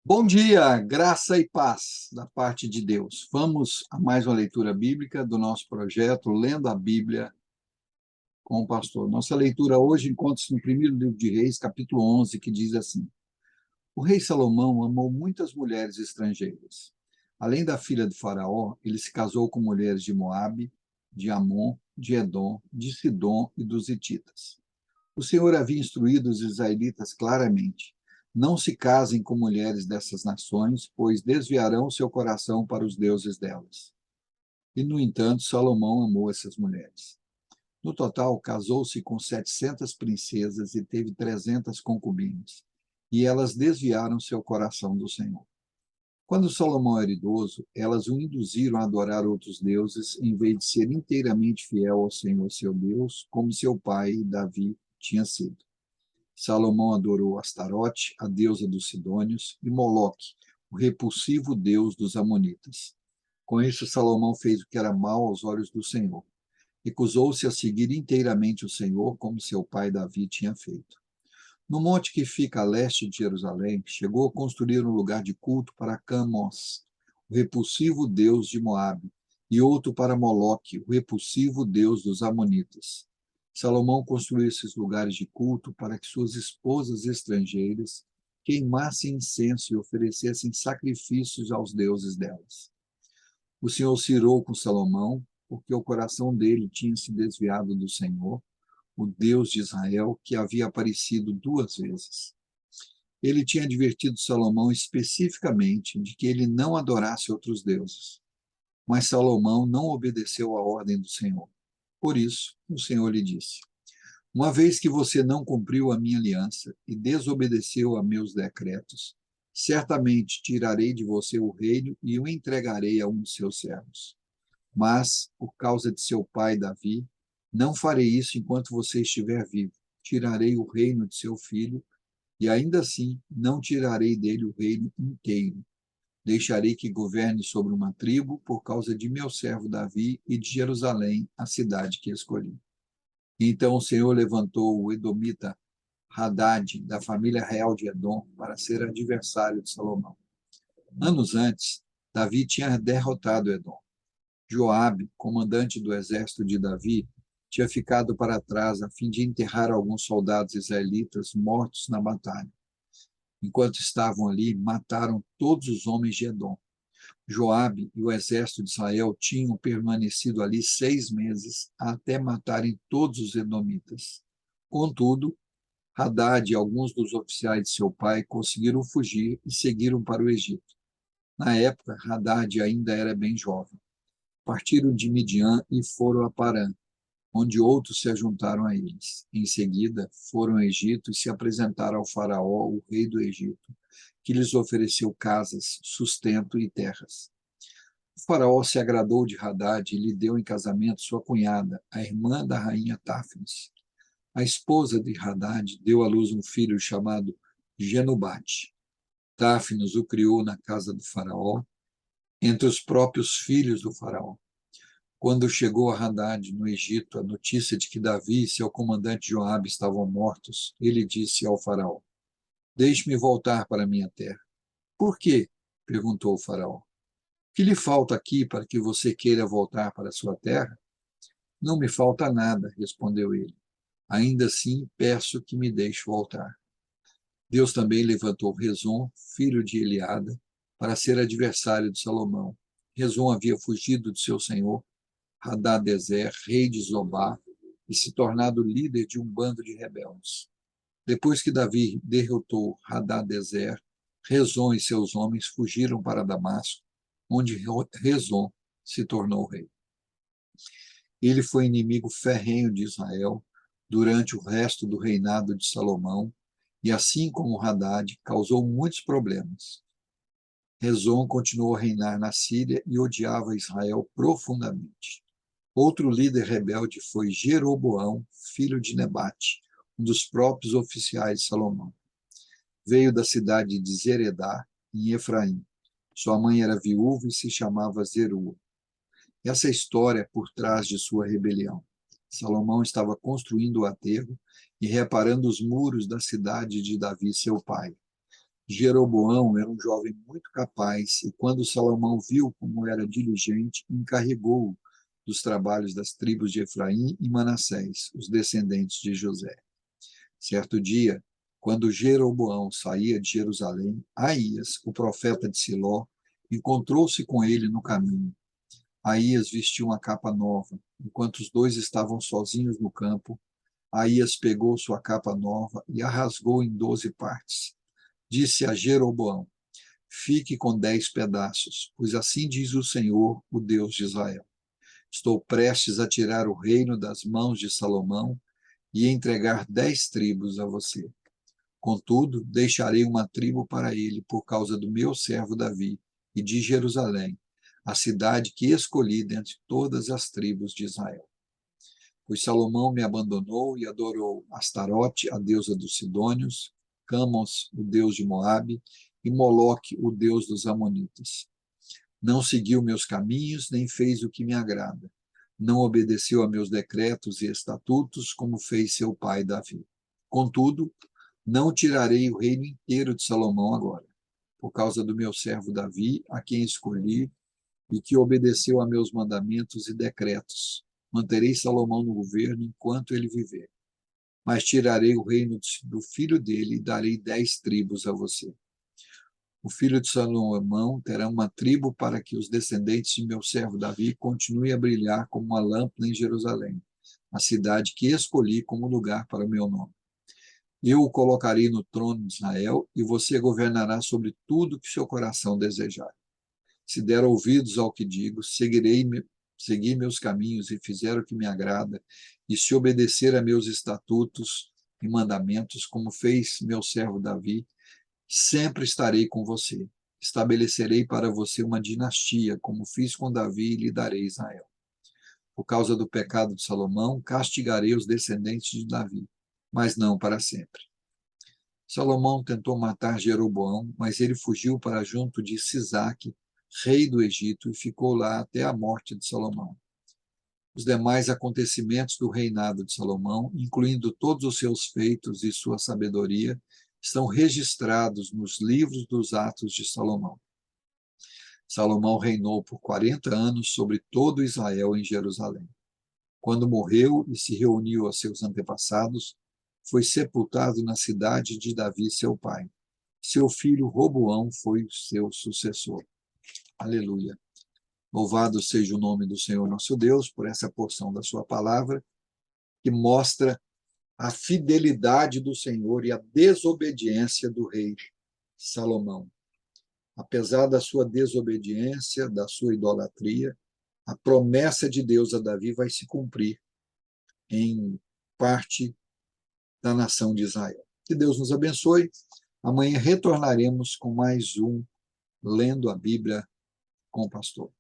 Bom dia, graça e paz da parte de Deus. Vamos a mais uma leitura bíblica do nosso projeto Lendo a Bíblia com o Pastor. Nossa leitura hoje encontra-se no primeiro livro de Reis, capítulo 11, que diz assim: O rei Salomão amou muitas mulheres estrangeiras. Além da filha de Faraó, ele se casou com mulheres de Moabe, de Amon, de Edom, de Sidom e dos Hititas. O Senhor havia instruído os israelitas claramente: não se casem com mulheres dessas nações, pois desviarão seu coração para os deuses delas. E, no entanto, Salomão amou essas mulheres. No total, casou-se com 700 princesas e teve 300 concubinas, e elas desviaram seu coração do Senhor. Quando Salomão era idoso, elas o induziram a adorar outros deuses, em vez de ser inteiramente fiel ao Senhor seu Deus, como seu pai Davi tinha sido. Salomão adorou Astarote, a deusa dos Sidônios, e Moloque, o repulsivo deus dos Amonitas. Com isso, Salomão fez o que era mal aos olhos do Senhor. Recusou-se a seguir inteiramente o Senhor, como seu pai Davi tinha feito. No monte que fica a leste de Jerusalém, chegou a construir um lugar de culto para Camós, o repulsivo deus de Moabe, e outro para Moloque, o repulsivo deus dos Amonitas. Salomão construiu esses lugares de culto para que suas esposas estrangeiras queimassem incenso e oferecessem sacrifícios aos deuses delas. O Senhor se irou com Salomão, porque o coração dele tinha se desviado do Senhor, o Deus de Israel, que havia aparecido 2 vezes. Ele tinha advertido Salomão especificamente de que ele não adorasse outros deuses. Mas Salomão não obedeceu à ordem do Senhor. Por isso, o Senhor lhe disse: uma vez que você não cumpriu a minha aliança e desobedeceu a meus decretos, certamente tirarei de você o reino e o entregarei a um de seus servos. Mas, por causa de seu pai Davi, não farei isso enquanto você estiver vivo. Tirarei o reino de seu filho, e ainda assim não tirarei dele o reino inteiro. Deixarei que governe sobre uma tribo por causa de meu servo Davi e de Jerusalém, a cidade que escolhi. Então o Senhor levantou o edomita Hadad, da família real de Edom, para ser adversário de Salomão. Anos antes, Davi tinha derrotado Edom. Joabe, comandante do exército de Davi, tinha ficado para trás a fim de enterrar alguns soldados israelitas mortos na batalha. Enquanto estavam ali, mataram todos os homens de Edom. Joabe e o exército de Israel tinham permanecido ali 6 meses até matarem todos os edomitas. Contudo, Hadad e alguns dos oficiais de seu pai conseguiram fugir e seguiram para o Egito. Na época, Hadad ainda era bem jovem. Partiram de Midian e foram a Parã, onde outros se juntaram a eles. Em seguida, foram ao Egito e se apresentaram ao faraó, o rei do Egito, que lhes ofereceu casas, sustento e terras. O faraó se agradou de Hadad e lhe deu em casamento sua cunhada, a irmã da rainha Táfnis. A esposa de Hadad deu à luz um filho chamado Genubate. Táfnis o criou na casa do faraó, entre os próprios filhos do faraó. Quando chegou a Hadad, no Egito, a notícia de que Davi e seu comandante Joabe estavam mortos, ele disse ao faraó: deixe-me voltar para minha terra. Por quê? Perguntou o faraó. O que lhe falta aqui para que você queira voltar para sua terra? Não me falta nada, respondeu ele. Ainda assim, peço que me deixe voltar. Deus também levantou Rezon, filho de Eliada, para ser adversário de Salomão. Rezon havia fugido de seu senhor, Hadadezer, rei de Zobá, e se tornado líder de um bando de rebeldes. Depois que Davi derrotou Hadadezer, Rezon e seus homens fugiram para Damasco, onde Rezon se tornou rei. Ele foi inimigo ferrenho de Israel durante o resto do reinado de Salomão e, assim como Hadad, causou muitos problemas. Rezon continuou a reinar na Síria e odiava Israel profundamente. Outro líder rebelde foi Jeroboão, filho de Nebate, um dos próprios oficiais de Salomão. Veio da cidade de Zeredá, em Efraim. Sua mãe era viúva e se chamava Zerua. Essa é a história por trás de sua rebelião. Salomão estava construindo o aterro e reparando os muros da cidade de Davi, seu pai. Jeroboão era um jovem muito capaz, e quando Salomão viu como era diligente, encarregou-o dos trabalhos das tribos de Efraim e Manassés, os descendentes de José. Certo dia, quando Jeroboão saía de Jerusalém, Aías, o profeta de Siló, encontrou-se com ele no caminho. Aías vestiu uma capa nova. Enquanto os dois estavam sozinhos no campo, Aías pegou sua capa nova e a rasgou em 12 partes. Disse a Jeroboão: Fique com 10 pedaços, pois assim diz o Senhor, o Deus de Israel. Estou prestes a tirar o reino das mãos de Salomão e entregar 10 tribos a você. Contudo, deixarei uma tribo para ele por causa do meu servo Davi e de Jerusalém, a cidade que escolhi dentre todas as tribos de Israel. Pois Salomão me abandonou e adorou Astarote, a deusa dos Sidônios, Camos, o deus de Moabe, e Moloque, o deus dos Amonitas. Não seguiu meus caminhos, nem fez o que me agrada. Não obedeceu a meus decretos e estatutos, como fez seu pai Davi. Contudo, não tirarei o reino inteiro de Salomão agora, por causa do meu servo Davi, a quem escolhi, e que obedeceu a meus mandamentos e decretos. Manterei Salomão no governo enquanto ele viver. Mas tirarei o reino do filho dele e darei 10 tribos a você. O filho de Salomão terá uma tribo para que os descendentes de meu servo Davi continuem a brilhar como uma lâmpada em Jerusalém, a cidade que escolhi como lugar para o meu nome. Eu o colocarei no trono de Israel e você governará sobre tudo que seu coração desejar. Se der ouvidos ao que digo, seguir meus caminhos e fizer o que me agrada, e se obedecer a meus estatutos e mandamentos, como fez meu servo Davi, sempre estarei com você. Estabelecerei para você uma dinastia, como fiz com Davi, e lhe darei Israel. Por causa do pecado de Salomão, castigarei os descendentes de Davi, mas não para sempre. Salomão tentou matar Jeroboão, mas ele fugiu para junto de Sisaque, rei do Egito, e ficou lá até a morte de Salomão. Os demais acontecimentos do reinado de Salomão, incluindo todos os seus feitos e sua sabedoria, estão registrados nos livros dos Atos de Salomão. Salomão reinou por 40 anos sobre todo Israel em Jerusalém. Quando morreu e se reuniu a seus antepassados, foi sepultado na cidade de Davi, seu pai. Seu filho Roboão foi o seu sucessor. Aleluia. Louvado seja o nome do Senhor nosso Deus por essa porção da sua palavra, que mostra a fidelidade do Senhor e a desobediência do rei Salomão. Apesar da sua desobediência, da sua idolatria, a promessa de Deus a Davi vai se cumprir em parte da nação de Israel. Que Deus nos abençoe. Amanhã retornaremos com mais um Lendo a Bíblia com o Pastor.